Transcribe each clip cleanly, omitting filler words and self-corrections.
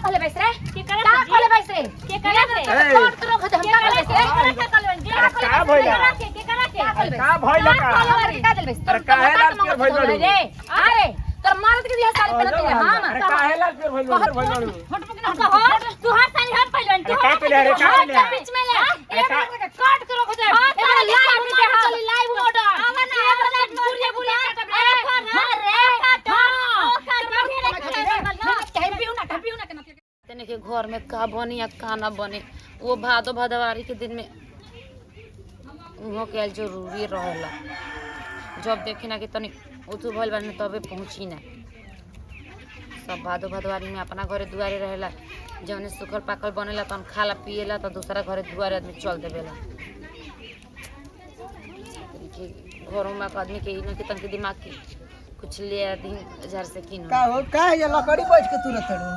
कहले बैस रे के का करा कहले बैस रे के करा रे कोट करो खत हम का कहले बैस रे का भइला के करा के का भइला का का कहले बैस अरे काहे लाल पियर भइल बाड़ू रे अरे तोर मर्द के दिया साड़ी पहनत है हम अरे काहे लाल पियर भइल बाड़ू हट तू हाथ सारी हाथ पहले तू का कहले रे का कहले बीच में ले एक काट करो खत एबरा लाइव चली लाइव मॉडल आवा ना एबरा बुढ़िया बुढ़िया काटब रे तने के घर में का बनी या का ना बने वो भादो भदवारी के दिन में उहो के जरूरी रहेला जब देखी ना कि तनी उठू भइल बाने तबे पहुंची ना सब भादो भदवारी में अपना घरे दुआरे रहेला जौने सुखल पाकल बनेला तन खाला पिएला तो दूसरा घरे दुआरे आदमी चल देवेला घरों में आदमी के इनो के तन के दिमाग की कुछ ले दिन हजार से किन का हो का है ये लकड़ी बैठ के तुरत तड़ू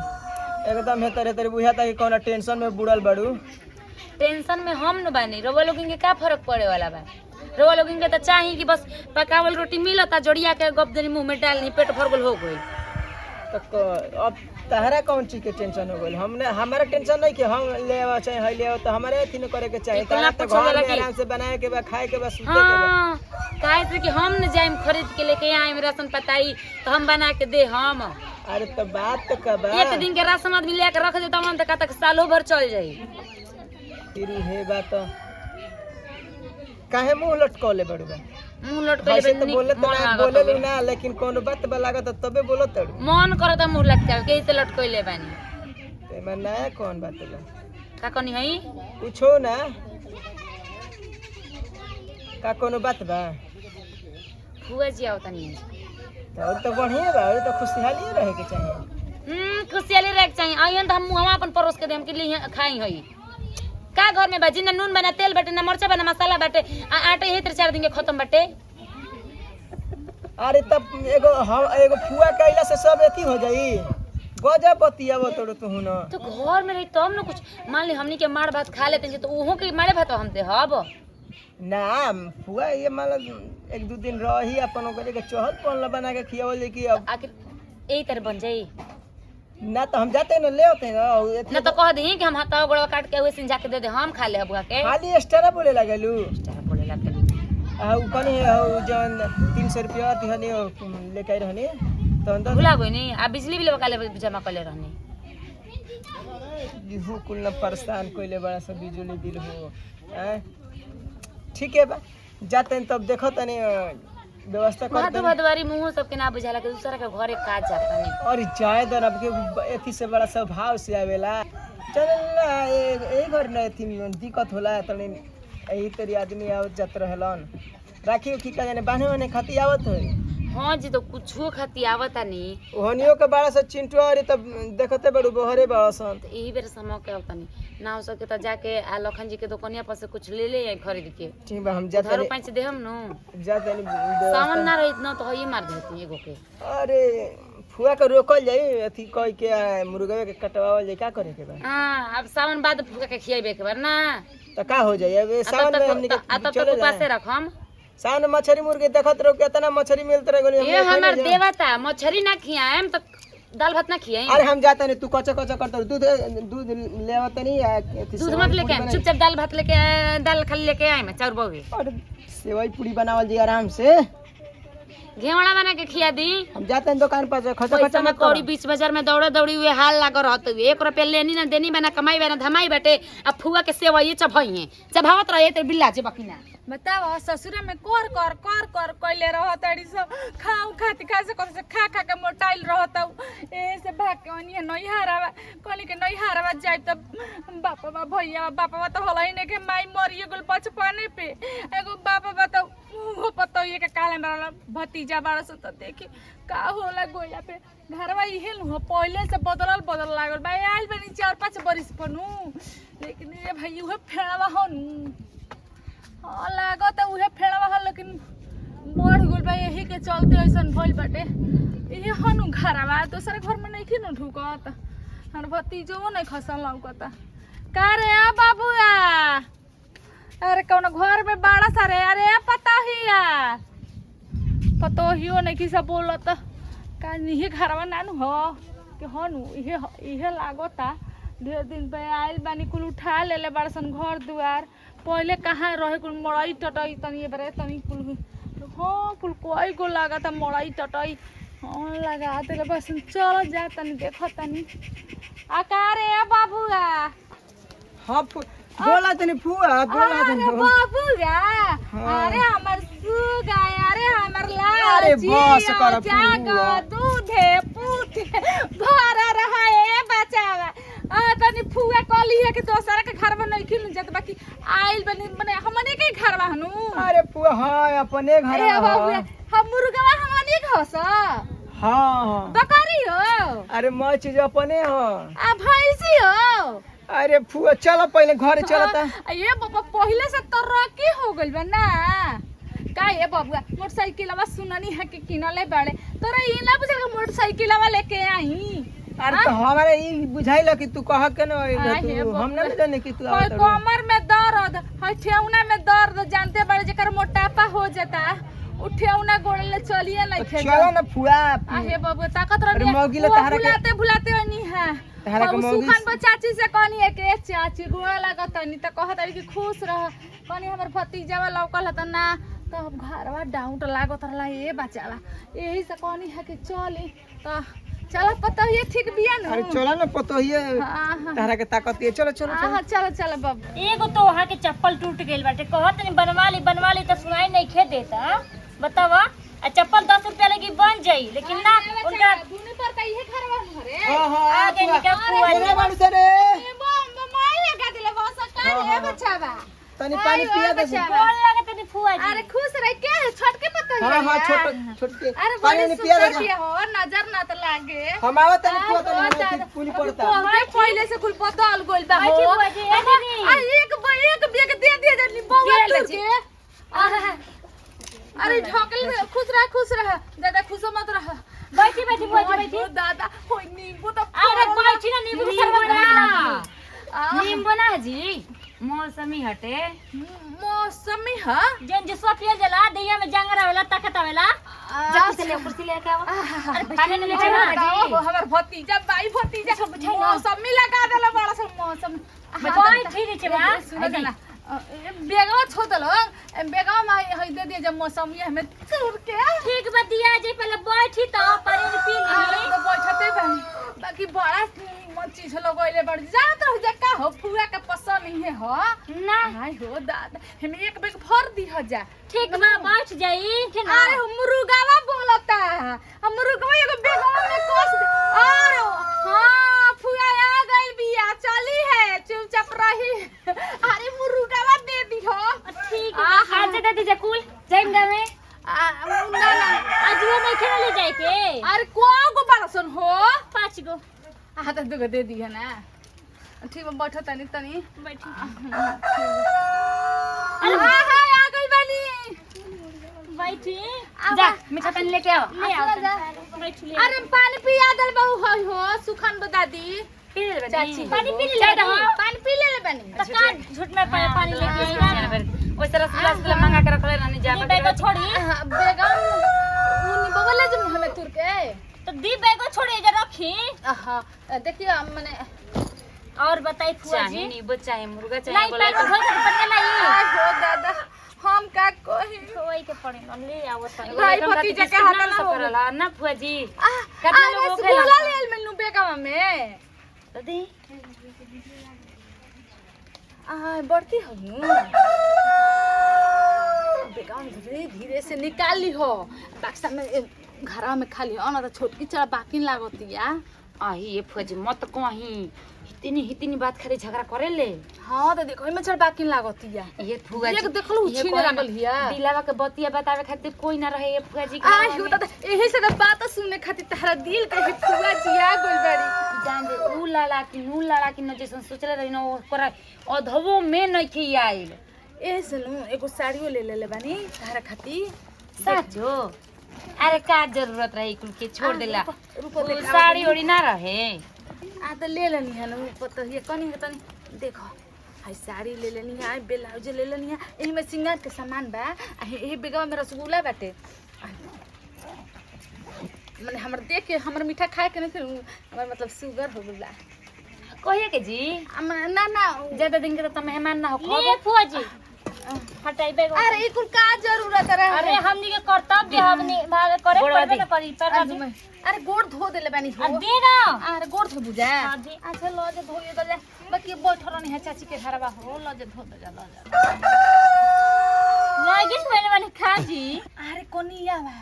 एकदम हे तरे तरे बुझाता कि कोनो टेंशन में बुड़ल बड़ू। टेंशन में हम न बानी रवा लोगन के का फर्क पड़े वाला बा रवा लोगन के तो चाही कि बस पकावल रोटी मिलता जोड़िया के गप देनी मुंह में डालनी पेट भर गल हो गई तो अब तहरा कौन चीज के टेंशन हो गइल हमने हमारा टेंशन नहीं कि हम ले आवा चाहे हई ले आवा तो हमारे अथी न करे के चाहिए इतना तो कुछ घर होला में कि- आराम से बनाए के बा खाए के बा सूते के बा। हाँ काहे से कि हम न जाइम खरीद के लेके आइम राशन पताई तो हम बना के दे हम अरे तो बात तो का बा एक दिन के राशन आदमी लेके रख देता मन तक तक सालों भर चल जाई फिर हे बात काहे मुंह लटकौले बड़ू बा मुंह लट वैसे के तो बोले तो ना बोले लू ना लेकिन कोनो बात बा लागत तबे बोलो तड़ू मन करता मुंह लटकावे के से लटकइले बानी ते में नया कौन बात बा का कनी हई पूछो ना का कोनो बात बा फुआ जी आवता नहीं तो बढ़िया बा और तो खुशहाली रहे के चाहिए। खुशहाली रहे के चाहिए आइए तो हम मुहवा अपन परोस के दे हम के लिए खाई हई का घर में बाजी ना नून बना तेल बाटे ना मरचा बना मसाला बाटे आटा यही 3-4 दिन के खत्म बाटे अरे तब एगो फुआ कैला से सब एथी हो जाई गजब बतियावो तोड़ तू न तो घर में रही तब न कुछ मान ली हमनी के मार भात खा लेते हैं तो उहो के मारे भात हम दे हब ना फुआ ये मान 1-2 दिन रही अपन ओकरे के चहल पन बना के खियावल कि अब आखिर यही तरह बन जाई ना तो हम जाते न ले आते न ना तो कह दी कि हम हाथ गोड़वा काट के हुए सिंजा के दे दे हम खा ले बुआ के खाली एक्स्ट्रा बोले लगलू बोले लगे आ उ कनी जन 300 रुपया तिहनी लेके आई रहनी तो अंदर भुला गई नहीं आ बिजली बिल काले जमा कर ले रहनी हो कुल न परेशान कोइले बड़ा सा बिजली बिल हो हैं ठीक है बा जाते हैं तब देखो तनी व्यवस्था करते भादो भदवारी मुंह सबके ना बुझाला के दूसरा के घरे काज जाता नहीं और जाए दर अब के एथी से बड़ा सब भाव से आवेला चल ना ए घर न एथी दिक्कत होला तनी एही तरी आदमी आवत जात रहलन राखी की का जाने बाने वाने खाती आवत होई हां जी तो कुछो खाती आवता नहीं ओहनियो के बड़ा सा चिंटू अरे तब देखते बड़ू बहरे बड़ा सन तो यही बेर समय के आवता नहीं ना हो सके तो जाके आ लखन जी के दुकानिया पर से कुछ ले ले आई खरीद के ठीक बा हम जाते 5 दे हम नु जाते सामान ना रहित ना तो हई मार देती एगो के अरे फुआ के रोकल जाई अथी कह के मुर्गा के कटवावल जाई का करे के बा हां अब सावन बाद फुका के खियाबे के बार ना तो का हो जाई अब सावन में हमनी के तब तक पासे रखम सावन मछली मुर्गी देखत रहो कितना मछली मिलत रहे ये हमर देवता मछरी ना खियाएम तो दाल भात ना खियाई अरे हम जाते नहीं तू कच्चा कच्चा करता दूध दूध लेवत नहीं दूध मत लेके आए चुपचाप दाल भात लेके दाल खाली लेके आए मैं चाउर बोगे और सेवई पूरी बनावल जी आराम से घेवड़ा बना के खिया दी हम जाते हैं दुकान पर खचा खचा मत कौड़ी बीच बाजार में दौड़ा दौड़ी हुए हाल लागो रहते हुए 1 रुपया लेनी ना देनी बना कमाई बना धमाई बाटे अब फुआ के सेवई चबहई चबावत रहे ते बिल्ला जे बाकी ना बताओ ससुरा में कर कर कर कर कइले रहत अड़ी सब खाऊ खाती खा से कर से खा खा के मोटाइल रहत ए से भाग के ओनिए नहीं हारावा कोनी के नहीं हारावा जाय त बापा भैया बापा तो होला ही ने के माई मरिए गेल बचपने पे एगो बापा तो वो पतो ये के काले मारल भतीजा बारह सो तो देखी का होला गोया पे घरवा इहे हो पहले से बदल लागल भाई आइल बनी 4-5 बरिस पनु लेकिन ये भाई उहे फेड़वा हो हाँ लागत उहे फेड़वा हो लेकिन बढ़ गल बा यही के चलते ऐसन भइल बाटे ये हनु घरवा दूसरे घर में नहीं खिनु ढुकत हन भतीजो नहीं खसल लौकत का रे आ बाबूआ अरे कौन घर में बड़ा सा रे अरे पता हियो नहीं किसा बोलत का नहीं घरवा नानु हो कि हनु इहे इहे लागता ढेर दिन पे आइल बानी कुल उठा लेले बड़सन घर दुआर पहले कहाँ रहे कुल मड़ई टटई तनी बरे तनी कुल हाँ कुल कोई को लागता मड़ई टटई हाँ लगा देले बस चलो जा तनी देखो तनी आकार है बाबूआ हाँ बोला तनी फुआ बोला तनी अरे बाबूआ अरे हमर सुगा अरे हमर अरे लाल बस कर जागो दूधे पूते भरा रहा है बचावा तनी फुआ कहली है कि दोसरा के घर में नहीं खिल जात बाकी आइल बनी मने हमने के घर में हनु अरे फुआ हाँ अपने घर अरे बाबूआ हम मुर्गा हमने के हस हाँ बकरी हो अरे मैं चीज अपने हो आ भैंसी हो अरे फुआ चलो पहले घर चलता ये बाबा पहले से तरक्की हो गइल बा ना का ये बाबूआ मोटरसाइकिलवा सुननी है कि किनले बाड़े तोरा ई ना बुझल कि मोटरसाइकिलवा लेके आई अरे तो हमारे ई बुझाइल कि तू कह के ना हे तू हम ना जाने कि तू कोई आवत कमर में दर्द है ठेउना में दर्द जानते बड़े जेकर मोटापा हो जाता उठेउना गोड़ले चलिए नहीं खे चलो ना फुआ हे बाबू ताकत अरे रही मौगी ले तहरा के बुलाते बुलाते नहीं है तहरा के मौगी सुखन पर चाची से कहनी है कि चाची गोड़ा लागत नहीं तो कहत रही कि खुश रह कहनी हमर भतीजावा लौकल त ना तो अब घरवा डाउट लागत रहला ये बचावा यही से कहनी है कि चली तो चलो पता ये ठीक बिया न अरे चलो ना पतोहिए हां तहरा के ताकत है चलो चलो हां चलो चलो बाबू एगो तो वहाँ के चप्पल टूट गइल बाटे कहत नहीं बनवा ली तो सुनाई नहीं खे देता बतावा आ चप्पल 10 रुपया लगी बन जाई लेकिन ना उनका दुनी पर का ये घरवा घरे हां हां आगे निकल पुआ मेरे बाड़ू से रे मोबाइल लगा दिले बस का है बचावा तनी पानी पिया दे बोल लगे तनी फुआ जी अरे खुश रह के छोटके मत हां हां छोट के अरे पानी पिया दे हो नजर ना तो लागे हम आवत तनी फुआ तनी पुली पड़ता तोहरे पहले से कुल बदल गोल बा हो बुआ जी, ए दीदी। आ एक बेग दे दिए जल्दी बउआ तुर के अरे ढकल खुश रह दादा खुशो मत रह बैठी बुआ जी बैठी ओ दादा होय नींबू तो अरे बैठी ना नींबू शरबत बना नींबू ना जी मौसमी हटे मौसमी है जन जो पिया जला दैया में जंगरा वाला ताकत आवेला कुर्सी लेके आओ अरे पानी में लेके आओ ओ हमर भतीजा बाई भतीजा मौसमी लगा देला बड़ा सा मौसम बैठी नीचे बा सुन ना बेगवा छोड़ लो बेगवा में हई दे दिए जब मौसमी हमें तोड़ के ठीक बा दिया जे पहले बैठी तो पानी पी ली तो बैठते बानी बाकी बड़ा चीज लगोइले बड़ जात रह जा का हो फुआ के पसंद नहीं है हो ना हाय हो दादा हम एक बेग भर दी हो जा ठीक बा बैठ जाई के ना अरे मुर्गावा बोलता हम मुर्गावा एगो बेगवा में कस दे अरे हां फुआ आ गइल बिया चली है चुपचाप रही अरे मुर्गावा दे दी हो ठीक बा आज दे दीजिए कुल जाएंगे में ना आज वो नहीं खेले ले जाए के अरे को बड़सन हो 5 गो हां तो दुगो दे दी है ना ठीक बा बैठो तनी बैठी अरे हां आ गई बानी बैठी जा मीठा पानी लेके आओ ले आओ जा। बैठ ले अरे पानी पिया दल बहु होय हो सुखन बता दी पी ले चाची पानी पी ले पानी पी ले बानी तो का झूठ में पानी लेके आई ना वैसे रसगुल्ला मंगा के रखले रहनी जा बैग छोड़ी बेगम उनी बगल जे हमें तुर के तो दी बैग छोड़ी जे रखी हां देखिए माने और बताई फुआ जी चाहे नींबू चाहे मुर्गा चाहे लाई बोला पैर धोई के पन्ने लाई आय हो दादा हम का कोही खोई के पड़े न ले आवत भाई भतीजा के हाथ ना हो करला ना फुआ जी कितना कितना लोग लोग खेला रसगुल्ला ले मेनू बेगम में तो दी बढ़ती हो बेगम धीरे धीरे से निकाल ली हो बक्सा में घरा में खाली हो ना तो छोटकी चढ़ा बाकी लागतिया आही ये फुआ जी मत कहीं इतनी बात खाली झगड़ा करे ले हाँ तो देखो में चढ़ बाकी लागतिया ये फुआ एक जी देखलू ये छीने कोई ना- लागल हिया दिलावा के बतिया बतावे खातिर कोई ना रहे ये फुआ जी के आय घरवा हो में। दादा यही से तो बात सुनने खातिर तारा दिल के फुआ जिया गोल बाड़ी जान दे ऊ लाला की न जैसन सोचले रही न ओकरा अधवो में नहीं थी आइल ए सुनु एगो साड़ियो ले ले बानी तारा खातिर साचो अरे का जरूरत रही कुल के छोड़ देला रुको ऊ देखा साड़ी ओड़ी ना रहे आ तो ले लेनी है ना पता है कनी है तनी देखो हाय साड़ी ले लेनी है ब्लाउज ले लेनी है एही में सिंगार के सामान बा आ एही बेगवा में रसगुल्ला बाटे मैंने हमर देख के हमर मीठा खाए के नहीं फिर हमर मतलब शुगर हो गला। कहिए के जी ना ना ज्यादा दिन के तो मेहमान ना हो ले फुआ जी हटाइबे अरे ई कुल का जरूरत रहे। अरे हमनी के कर्तव्य हमनी भाग करे पड़बे न करी पर अरे गोड़ धो देले बानी हो। दे ना अरे गोड़ धो बुझा। हाँ, दे। अच्छा लो जे धोइए दे जा बाकी बैठल नहीं है चाची के घरवा हो लो जे धो दे जा लो जा। लागिस पहले वाली खा जी। अरे कोनिया बा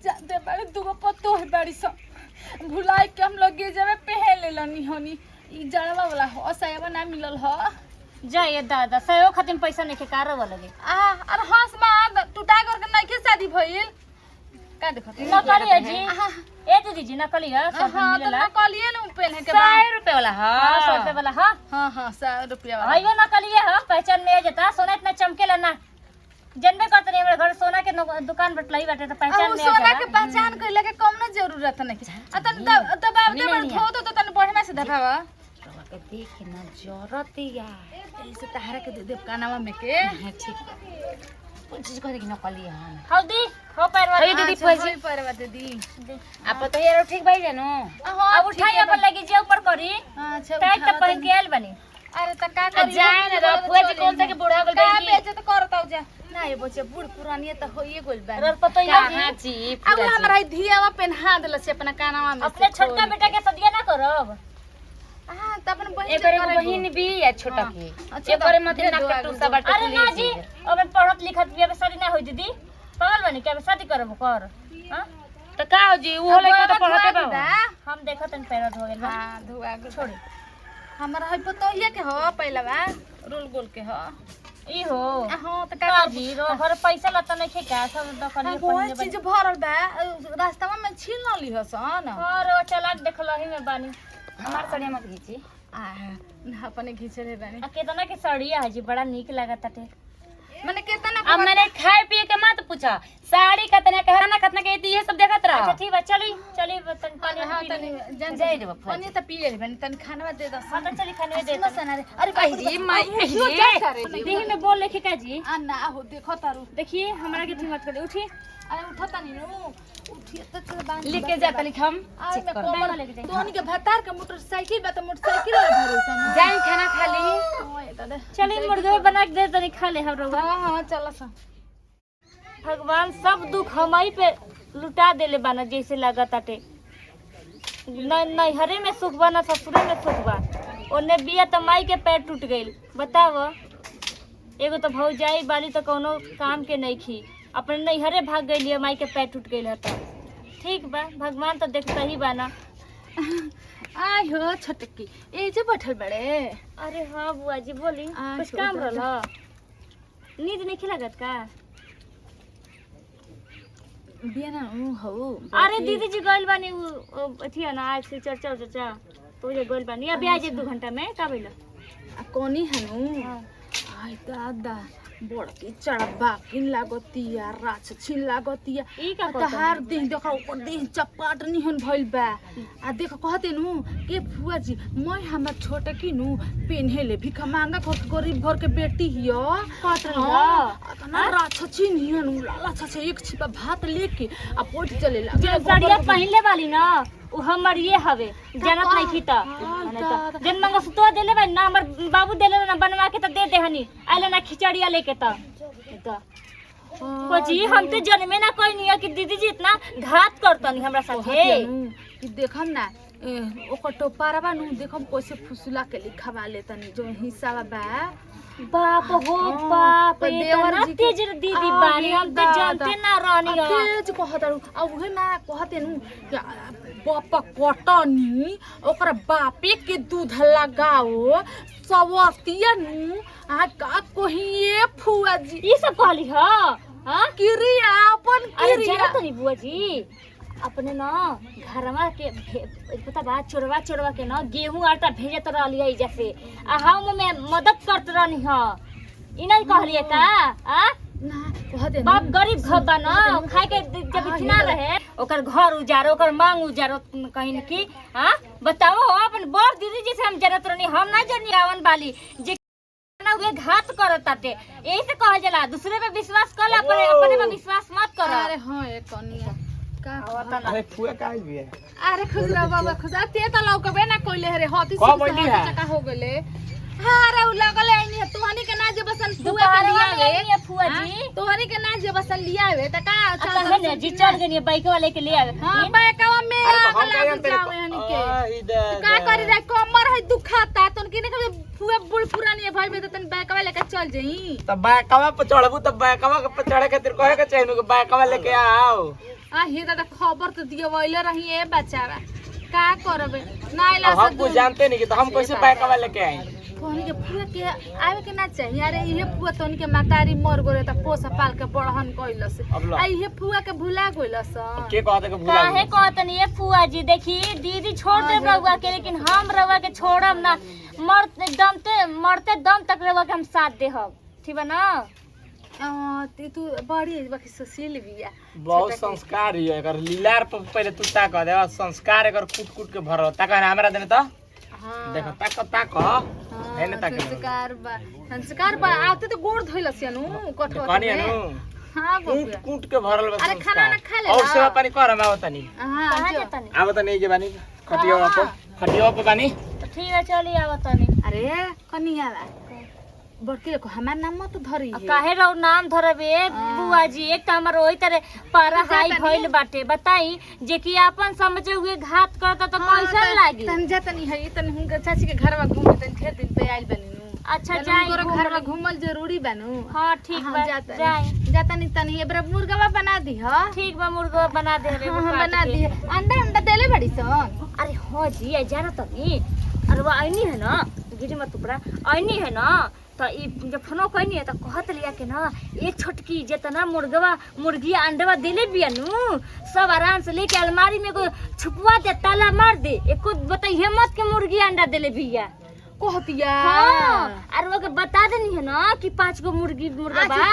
जाते बड़े दुगो पत्तो है बड़ी सब भुलाई के हम लोग जब पहन ले लनी होनी ई जड़वा वाला हो सायबा ना मिलल हो। जाए दादा सयो खातिर पैसा नहीं के कारवा लगे अरे हंस मा टूटा करके नहीं के शादी भइल का देखत नकली है जी ए तो दीजिए नकली है सब हां तो मिलेला नकलिए न पहने के 100 रुपए वाला हां 100 रुपए वाला हां हां 100 रुपया वाला आइयो नकली है पहचान में आ जाता सोना इतना चमकेला ना जनबे करते नहीं हमारे घर सोना के दुकान बटलाई बाटे तो पहचान में आ सोना जाला के पहचान कइला के कम न जरूरत नहीं अतन दबाव दे बड़ धो तो तन बढ़िया से दबावा के देख ना जरतिया ऐसे तहरा के दे दे कानावा में के ठीक कुछ चीज कह दे कि नकली है हौदी हो पैरवा अरे दीदी पैसे परवा दे दी आप तो यार ठीक भाई जानो अब उठाई अपन लगी जे ऊपर करी अच्छा टाइट त पहन के आइल बनी अरे त का करी जाए ना रो फुआ जी कौन सा के बूढ़ा गल का बनी बेचे तो करताऊ जा ना ये बच्चे बूढ़ पुरानी त होइए गइल बा रर पतो ही कहां जी अब हमरा ई धियावा पेन्हा देल से अपना कानावा में अपने छोटका बेटा के सदिया ना करब हां त अपन बहिन एक बार बहिन भी या छोटा के एक बार मत ना कटूसा बाटे अरे ना जी अब पढ़त लिखत भी अब शादी ना होई दीदी पागल बनी के शादी करब कर हां तो का हो जी वो लइका तो पढ़ते बा हम देखत न पैरत हो गेल बा हां धुआ के छोड़ी हमरा है पतोहिया के हो पहला बा रोल गोल के हो ई हो हां त का का जी रो घर पैसा लता नहीं खे का सब दखनी कोई चीज भरल बा रास्ता में छीन न ली हसन और चलाक देखलही में बानी हमार सड़िया मत घीची आ ना अपने घिचे रे बानी आ केतना के सड़िया है जी बड़ा नीक लागत ताटे मैंने कितना अब मैंने खाए पिए के मत पूछा साड़ी कतना के खाना कतना के ये सब देखत रहा अच्छा ठीक बा चली चली तन पानी हां पी तनी ली। जन जाई रे बाप पानी त पी ले बानी तनी खाना दे दस हाँ तो चली खाने में दे सुनो सना रे अरे भाई रे माई देही में बोल लिखे का जी आ ना हो देखो तारू देखिए हमरा के हिम्मत कर उठी अरे उठो तनी नु उठिए त बांध लेके जा तनी हम चेक कर बैग लेके जाई। तोनी के भतार के मोटरसाइकिल बा त मोटरसाइकिल वाला भरोसा न जाई खाना खा ली ओए दादा चली मुर्गा बना के दे तनी खा ले हम रउआ हां हां चल सा भगवान सब दुख हमाई पे लुटा देले बाना जैसे लागत ताटे नहीं हरे में सुख बा ना ससुरे में सुख बा ओने बिया त माई के पैर टूट गइल बताव एगो तो भौजाई बाली तो कोनो काम के नहीं खी अपने नैहरे भाग गई माई के पैर टूट गई तो ठीक बा भगवान तो देखता ही बाना आय हो छटकी ए जे बैठल बड़े अरे हाँ बुआ जी बोली कुछ काम रहल नींद नहीं लागत का बियाना उ हो अरे दीदी जी गइल बानी अथी है ना आज से चर्चा चर्चा तो ये गइल बानी अभी आज 1-2 घंटा में का भइल कोनी हनु आय दादा बड़की चढ़बा किन लागतिया राछ छिन लागतिया ई का तहार देह देखा ऊपर देह चपाट निहन भइल बा आ देख कहते नु के फुआ जी मैं हमर छोटे की नु पेन्हेले भिख मांगा घर गरीब घर के बेटी हियो कहत रही तना राछ छिन हियन लाला छ एक छिपा भात लेके आ पोट चले ला जो साड़िया पहनले वाली ना उ हमर ये हवे जनत नहीं खीता जन मंगा सुतो देले भाई ना हमर बाबू देले ना बनवा के त दे देहनी आइले ना खिचड़िया लेके त कोची हम तो जन्मे ना कोई नहीं कि दीदी जी इतना घात करतनी हमरा साथे कि देखम ना ओकर टोपारवा नु देखम कैसे फुसुला के लिखावा लेतनी जो हिस्सा बा बाप हो बाप ये तो ना तेज दीदी बानी हम तो जानते ना रहनी तेज कहतारू आ उहे ना कहते नु बाप कटनी ओकर बापे के दूध लगाओ सवतिया नु आ का कहिए फुआ जी ये सब कहली ह हां किरिया अपन अरे किरिया जाना तो नहीं बुआ जी अपने ना घरवा के पता बात चोरवा के ना गेहूं आटा भेजत रहली है जैसे आ हम में मदद करत रहनी ह ई नहीं कहलिए का आ ना कहते बाप गरीब घर बा ना खाए के जब इतना रहे ओकर घर उजारो ओकर मांग उजारो कहीं की हां बताओ अपन बड़ दीदी जी से हम जरूरत रहनी हम ना जनी रावण वाली जे ना वे घात करत ताते यही से कहल जाला दूसरे पे विश्वास कर अपने पे विश्वास मत कर अरे हां एक कनिया का अरे फुआ का भी है अरे खुजरा बाबा खुजरा ते त लौकबे ना कोइले रे हती कब बैठी है? चका हो गेले हां रे उ लगल आइनी है तोहनी के ना जे बसन फुआ के दोपहर लिया वाले वे ये फुआ जी तोहनी के ना जे बसन लिया वे त का अच्छा है जी चढ़ गई बाइक वाले के लिए आवे हां बैकवा में अरे तो हम आग कहियन लग तेरे जावे हनी के इधर का करी रे कमर है दुखाता तन के ने फुआ बुढ़ पुरानी भाई में तन बैकवा लेके चल जई तब बैकवा पे चढ़बू तब बैकवा पे चढ़े खातिर कहे के चाहिए कि बैकवा लेके आओ आ हे दादा खबर तो दिए वइले रही ए बचावा का करबे ना इला अब हम कुछ जानते नहीं कि तो हम कैसे बैकवा लेके आए तोहनी के फुआ के आवे के ना चाहिए अरे इहे फुआ तोहनी के मातारी मर गोरे त पोसा पाल के बड़हन कइलस अब ला। आ इहे फुआ के भुला गइलस के कहते कि भूला काहे कहतन ये फुआ जी देखी दीदी छोड़ दे रउआ के लेकिन हम रउआ के छोड़ब ना मरते दम तक रउआ के हम साथ देहब ठीक बा ना ती तू बड़ी बाकी सुशील बिया बहुत संस्कार है अगर लीलार पर पहले तू ताक दे संस्कार अगर कूट के भरो ताक हमरा देने तो हां देखो ताक है ना ताक संस्कार बा आते तो गोड़ धइलस यानु कठो कहानी है नु हां बबुआ कूट के भरल बस अरे खाना ना खा ले और सेवा पानी कर हम आवतनी हां कहां जो। जतनी आवतनी के बानी खटियो पे बानी तो ठीक है चली आवतनी अरे कनिया बा बड़की को हमार नाम मत धरी है काहे रउ नाम धरबे बुआ जी एक त हमर ओई तरह पारा हाई भइल बाटे बताई जे कि अपन समझे हुए घात करता तो कैसन लागी तन जतनी है तन हुनकर चाची के घर में घूमे तन ढेर दिन पे आइल बनी नु अच्छा तन जाई हुनकर घूम घर में घूमल जरूरी बानू हां ठीक बा जाई जतनी तनी एबरा मुर्गावा बना दी ह ठीक बा मुर्गा बना दे रे हां बना दी अंडा देले बड़ी सन अरे हो जी आई जाना तनी अरे वो आईनी है ना गिरी मत टुकड़ा आईनी है ना तो ई जब फोनो कहनी है तो कहत लिया के ना एक छोटकी जितना मुर्गी अंडवा देले बियानु सब आराम से लेके अलमारी में को छुपवा दे ताला मार दे एको बताइए मत के मुर्गी अंडा देले बिया कहतिया हां और वो के बता देनी है ना कि 5 गो मुर्गा बा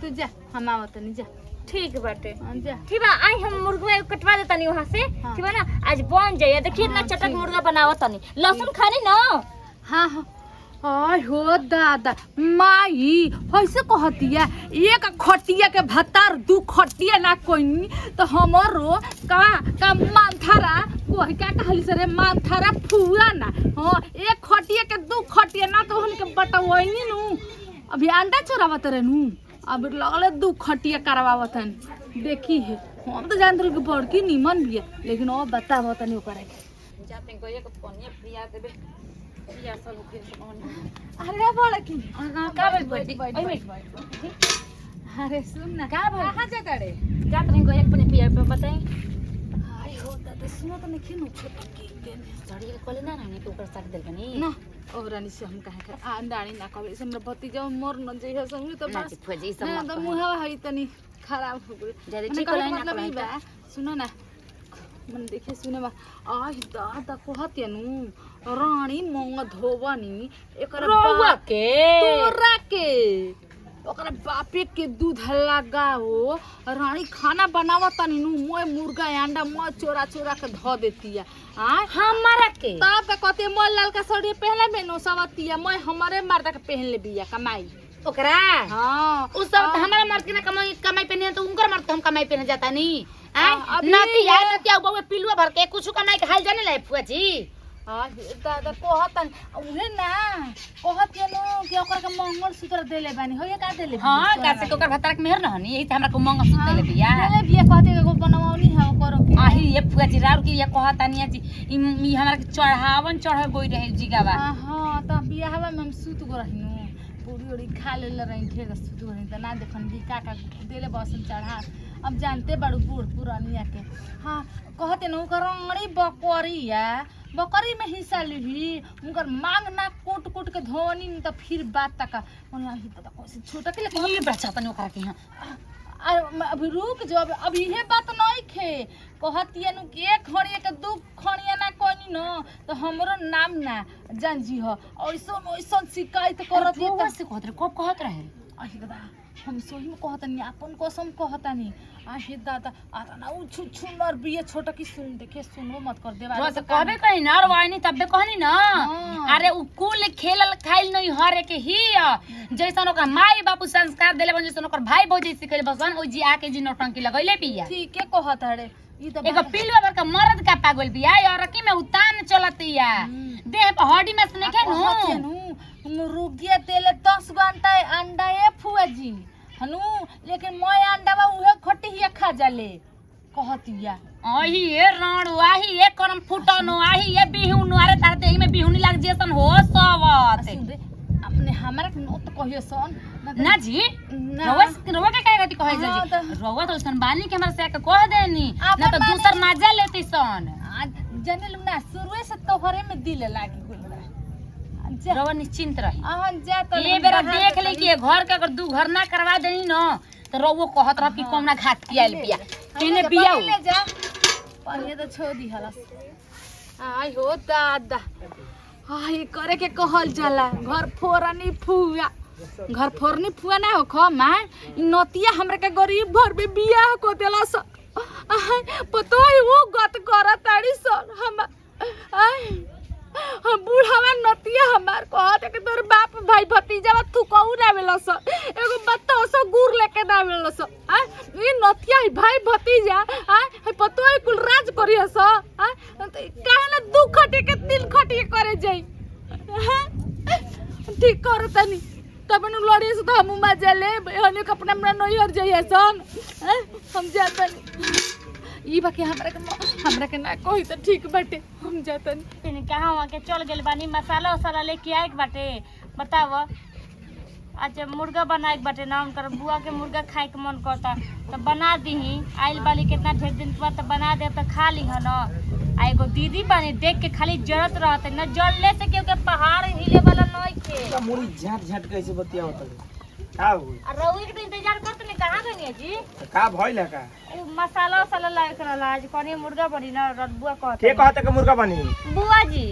तू जा हम आवत नहीं जा ठीक बाटे जा ठीक बा आई हम मुर्गा कटवा देता नहीं वहां से ठीक बा ना आज बन जाए देखिए इतना चटक मुर्गा बनावत नहीं लहसुन खानी ना हां हां आय हो दादा माई ऐसे कहतिया एक खटिया के भतार दू खटिया ना कोई तो हमरो का मानथारा कोई का कहली से रे मानथारा फुआ ना हां एक खटिया के दू खटिया ना तो उनके बटवैनी नु अभी अंडा चोरावत रे नु अब लगले दू खटिया करवावतन देखी है हम तो जानत रही कि बड़की निमन भी है लेकिन ओ बतावो तनी ओकरा जाते को एक पनिया पिया देबे पिया सब फिर से अरे बड़की का बैठ अरे सुन ना का भाई? कहां जाता रे जात नहीं को एक पनिया पिया पे बताई हाय हो दादा सुनो तो नहीं नु छोटा के झड़ी के कोले ना रहने के ऊपर साथ देल बनी ना ओबरानी से हम कहे कर अंडानी ना कबे से हमरा भतीजा मोर न जे है संग तो ना बस फौजी सब ना मत तो मुहावा है तनी खराब हो गई ज्यादा मैंने चिकन कहा ना मतलब कलाई ई बा सुनो ना मन देखे सुने बा आह दादा कहत नु रानी मंग धोबनी एकर रउआ के तोरा के ओकरा बापे के दूध लगाओ रानी खाना बनावत तनी नु मोय मुर्गा अंडा मोय चोरा चोरा के धो देतिया आ हमारा के तब का कहते मोय ललका साड़ी पहले में नो सवतिया मोय हमारे मर्दा के पहन ले बिया कमाई ओकरा हां उस सब हमारा मर्द के ना कमाई पे नहीं तो उनकर मर्द हम कमाई पे जाता नहीं अभी नतिया नतिया बउए पिलुआ भर के कुछ कमाई के हाल जाने ला फुआ जी हां दादा कहत उहे ना कहत नु कि ओकर के मंगल सूत्र देले बानी होय का देले हां कैसे के ओकर भतार के मेहर न हनी यही त हमरा को मंगा सुत देले बिया देले बिया कहते के बनवावनी है ओकर के आही ये फुआ जी राउर की ये कहता नहीं जी ई हमरा के चढ़ावन चढ़ गोई रहे जिगावा हां त बियाहवा में हम सूत गो रहिनु पूरी ओड़ी खा ले रही ढेर सूत गो रही त ना देखन भी का देले बसन चढ़ा अब जानते बड़ू बूढ़ पुरानिया के हां कहते न ओकर अंगड़ी बकरिया बकरी में हिस्सा ली उनकर मांग ना कोट कोट के धोनी न त फिर बात तक ओना ही त कैसे छोटा के ये बच्चा तनी ओकरा के हां अभी रुक जो अब इहे बात नहीं खे कहतिया नु कि एक खड़िया के दू खड़िया ना कोनी न तो हमरो नाम ना जान जी हो ऐसन ऐसन शिकायत करत से कहत रहे कब कहत रहे अहि दादा हम सोही में कहतनी अपन कसम कहतनी आहे दादा आता ना उ छु नर बिया छोटा की सुन देखे सुनो मत कर दे रोज कहबे कहीं ना और वाइनी तबे कहनी ना अरे उ कुल खेलल खाइल नहीं हरे के ही जैसन ओकर माई बापू संस्कार देले बन जैसन ओकर भाई भौजी सिखैले बसन ओ जी आके जी नौटंकी लगैले पिया ठीक है कहत रे ई त एगो पिलवा पर का मर्द का पागल बिया और की में उतान चलतिया देह पर हड्डी में से नहीं नु रुगिया देले 10 गो अंडा ए फुआ जी हनु लेकिन मोय अंडावा उहे खटी हिया खा जाले कहतिया आही ए राणू आही ए करम फुटनो आही ए बिहुनु अरे तार देही में बिहुनी लाग जेसन हो सवत सुन रे अपने हमरा के न त कहियो सन ना जी रोवा के कहे गति कहे जी रोवा तो सन बानी के हमरा से के कह देनी ना तो दूसर मजा लेती सन जने लुना शुरू से तोहरे में दिल लागी गुल रोवा निश्चिंत रही जा त ये बेरा देख ले कि घर के अगर दू घर ना करवा देनी न तो रोवो कहत रह कि कोमना घाट की आइल बिया केने बिया ले जा पहिले तो छोड़ दी हलस आई हो दादा आई करे के कहल जाला घर फोरनी फुआ घर फोरनी फुआ ना हो ख मां नतिया हमरा के गरीब घर में बियाह को देलस पतो है वो गत करत ताड़ी सन हम हम बूढ़ावा नतिया हमार कहत के तोर बाप भाई भतीजा तू कहू ना वेलस एगो बत्ता सो गुर लेके ना वेलस ई नतिया भाई भतीजा पतो है कुल राज करियस काहे ना दू खटे के तीन खटे करे जाई ठीक करतनी तब नु लड़ी से तो हम मजा ले हने अपना अपना नहीं हर जाइए सन हम जातनी ई बाकी हमरा के ना कोई तो ठीक बाटे हम जातनी तने कहां वहां के चल गेल बानी मसाला वसाला लेके आए के बाटे बताव आज मुर्गा बनाए के बाटे ना उनकर बुआ के मुर्गा खाए के मन करता तो बना दीही आइल बाली कितना ढेर दिन बाद तो बना दे तो खा ली न आ एगो दीदी बानी देख के खाली जरत रहते न जलले से केहू के पहाड़ हिले वाला नहीं थे मुड़ी झट झट कैसे बतिया होता का हुई आ रउई के तो इंतजार करत ने कहां गनी जी का भइल है का उ मसाला वसाला लाए करला आज कोनी मुर्गा बनी ना रबुआ कहत के कहते के मुर्गा बनी बुआ जी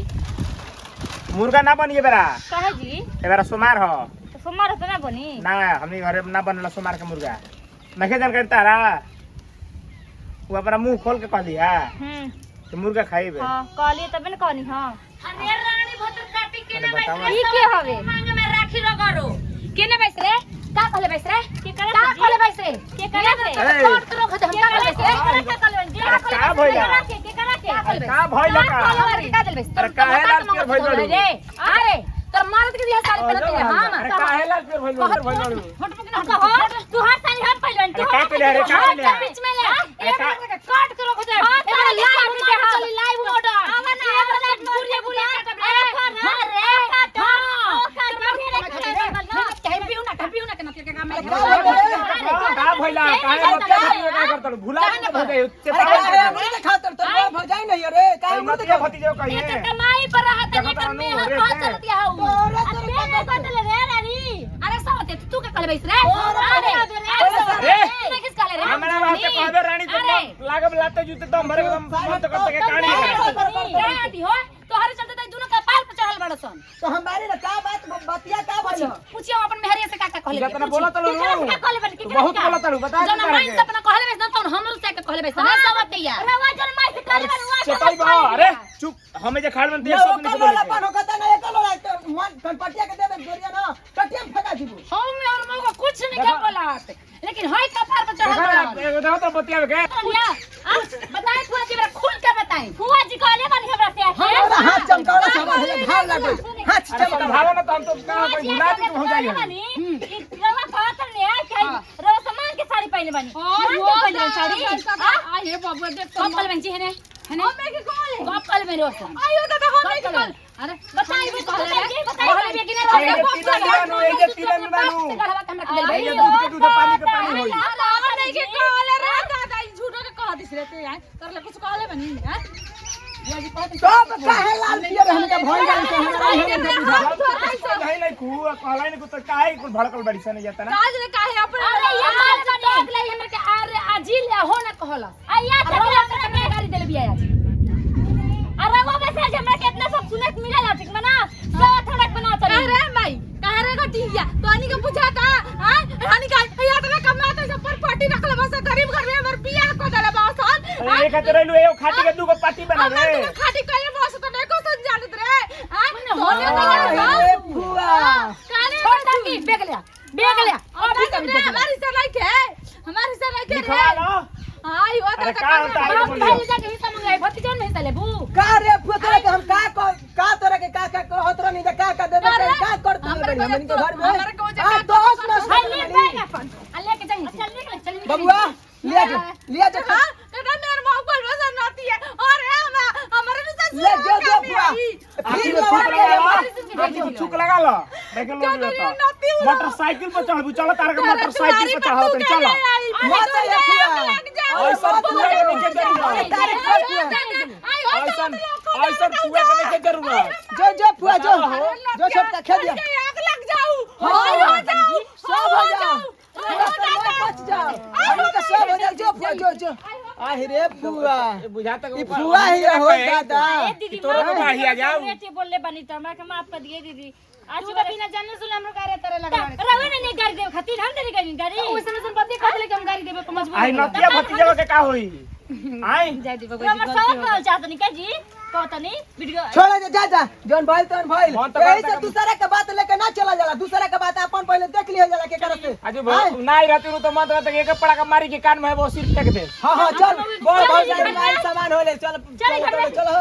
मुर्गा ना बनी बेरा कहे जी एबारा सोमार हो तो सोमवार तो ना बनी ना हमनी घरे ना बनला सोमार के मुर्गा नखे जानकारी तारा वो अपना मुंह खोल के कह दिया तो मुर्गा खाइबे हां कहली तबे न कहनी हां अरे रानी भोतर काटी के ना बतावा ई के हवे मांगे में राखी रगरो केने बैस रे का कहले बैस रे के करे का कहले बैस रे के करे ए, कोट रो खत हम का कहले बैस रे के कहले जे का भइला के करे का भइला का का दिल बैस अरे काहे लाल पियर भइल बाड़ू रे अरे तोर मर्द के दिया साड़ी पहनत है हां अरे काहे लाल पियर भइल बाड़ू हट पकड़ तू हर सारी हम पहले अरे का पहले अरे का पहले बीच में ले काट के रख दे अरे लाइव चली लाइव मोड आवा ना गुरिया गुरिया काट हां रे काट कहीं ना के काम में का भइला काहे का करतल भुला के हो गई चेता खातर तो भजाई नहीं रे काहे मत के भतीजो कहिए ये कमाई पर रहा था लेकिन मैं हर बात कर दिया हूं अरे बदल रे रानी अरे सावते तू के कल बैस रे अरे किस काले रे हमरा बात के कहबे रानी तो लागब लाते जूते तो हमरे एकदम मत करते के कहानी क्या आती हो तोहरे चलते तई दोनों का पाल पे चढ़ल बड़सन तो हमारे ना का बात बतिया का बोलो पूछियो अपन मेहरिया से का कहले जितना बोला तलो का कहले बन तू बहुत बोला तलो बता जब माइन से अपना कहले बैस तो हमरो से के कहले बैस ना सावत यार रवा जन माई से कहले बन चेताई बा अरे चुप हमें जे खाड़ में दिया सब नहीं बोले अपन होता ना एक लोला मन पटिया के देबे जोरिया ना टटिया फेंका दीबो हम और मौका कुछ नहीं के बोलात लेकिन होय कपार पे चढ़ल बड़सन एगो दाव तो बतिया के बताए फुआ जी खुल के बताई फुआ जी कहले बनी हमरा से हमरा हाथ चमकावला सब है घाव लागो हाथ अरे समझाओ ना तो हम तो का कोई भुला दी हो जाई रवा कहत ने आ खाई रवा सामान के साड़ी पहने बनी पहले साड़ी आ हे बाबू देख तो कपल बंजी है ने हमें के कहले कपल में रोशन आयो दादा हमें के कहले अरे बताई बताई कि ना ए जे तीन नानू ए जे दूध के दूध पानी के पानी होई हमें के कहले रे दादा ई झूठो के कह दिस रे ते यार करले कुछ कहले बनी हैं सब काहे लाल पियर हमके भई गई से हमरा नहीं नहीं कु कहलाई नहीं कुछ काहे कुछ भड़कल बड़ी से नहीं जाता ना काज रे काहे अपन अरे ये मार टोक ले हमर के अरे अजील हो ना कहला आ या तक में गाड़ी देले बिया अरे वो मैसेज हमरा के इतना सब सुनत मिला ठीक मना तो थोड़ा बना चली कह रे भाई कह रे गटिया तो आनी के पूछा का हां रानी का का कहत रहनी त का देबे का करत रहनी हमनी के घर में हमारे को जे आ दोस्त न हाय ले बैग अपन लेके जाइए चल निकल चल निकल बबुआ लिया जो हां कदा मेरे मां को बस नाती है और हमारे ने ससुर ले जो बुआ फिर चुक लगा लो देख लो मोटरसाइकिल पर चढ़बू चलो तार के मोटरसाइकिल पर चढ़ाओ तुम चलो मत ये फुआ ऐसा फुआ के नीचे जरूरत ऐसा फुआ के नीचे जरूरत जो फुआ जो सब का खेल दिया आग लग जाऊं हो जाओ सब हो जाओ बच जाओ हम का सब हो जाओ जो फुआ जो आहि रे फुआ बुझाता ई फुआ ही हो दादा ए दीदी तोरा के बाही आ जाओ बेटे बोलले बनी त हमरा के माफ कर दिए दीदी आज तू तो बिना जाने सुन हमरो कार्य तरह लगा रवे ने गाड़ी दे खातिर हम तेरी गाड़ी ओइसन ओइसन बात कर ले कि हम गाड़ी देबे पर मजबूर आई नतिया भतीजा के का होई आई जाय दी बाबू हमर सब कहल चाहत नहीं का जी कहत नहीं वीडियो छोड़ जा जोन भइल तोन भइल हाँ, तो यही बात से का- दूसरा के बात लेके ना चला जाला दूसरा के बात अपन पहले देख लिया जाला के करत से आज नाई रहती तो मत रहते एक पड़ा का मारी के कान में वो सिर फेंक दे हां चल बहुत सामान होले चल चलो